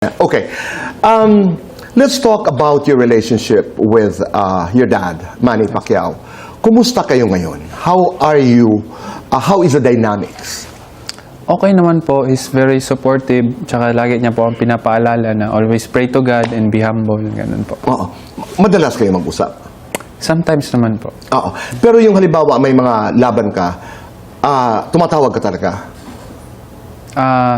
Okay. Let's talk about your relationship with your dad, Manny Pacquiao. Kumusta kayo ngayon? How are you? How is the dynamics? Okay naman po, is very supportive, tsaka lagi niya po ang pinapaalala na always pray to God and be humble, ganun po. Oo. Madalas kayo mag-usap? Sometimes naman po. Oo. Pero yung halimbawa may mga laban ka, tumatawag ka talaga?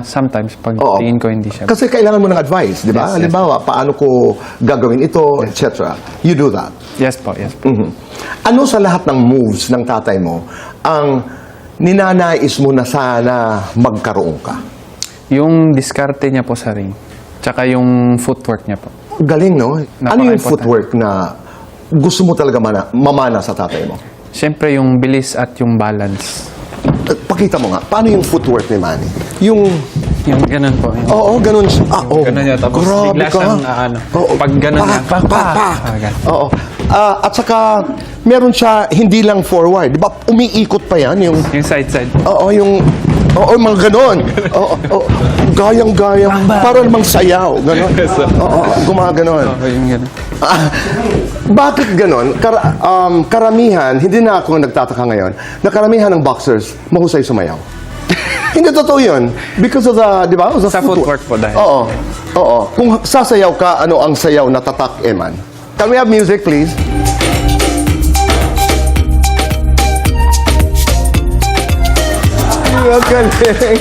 Sometimes, pag Oo. tingin ko hindi siya. Kasi kailangan mo ng advice, di ba? Yes, Halimbawa, paano ko gagawin ito, etc. You do that. Yes po, yes po. Ano sa lahat ng moves ng tatay mo ang ninanais mo na sana magkaroon ka? Yung diskarte niya po sa ring, tsaka yung footwork niya po. Galing, no? Ano yung Napaka-importante. footwork na gusto mo talaga mamana sa tatay mo? Siyempre yung bilis at yung balance. Pakita mo nga, paano yung footwork ni Manny? Yung, Yung ganun po. Yung, oo, ganun siya. Oo, ganun niya, tapos grabe bigla ka. siyang, Oo. pag ganun niya, pa. ganun. Oo. At saka, meron siya hindi lang forward. Di ba, umiikot pa yan? Yung, Yung side-side. oo, mga ganon. Oo, gayang-gaya. Para namang sayaw. Ganon. Oo, gumaganon. Oo, yung ganun. Bakit ganon? Karamihan, hindi na ako nagtataka ngayon, na karamihan ng boxers, mahusay sumayaw. Hindi totoo yun. Because of the, di ba? Sa footwork po dahil. Oo. Kung sasayaw ka, ano ang sayaw na tatak, Eman? Can we have music, please? Ang galing.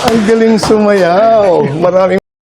Ang galing sumayaw. Maraming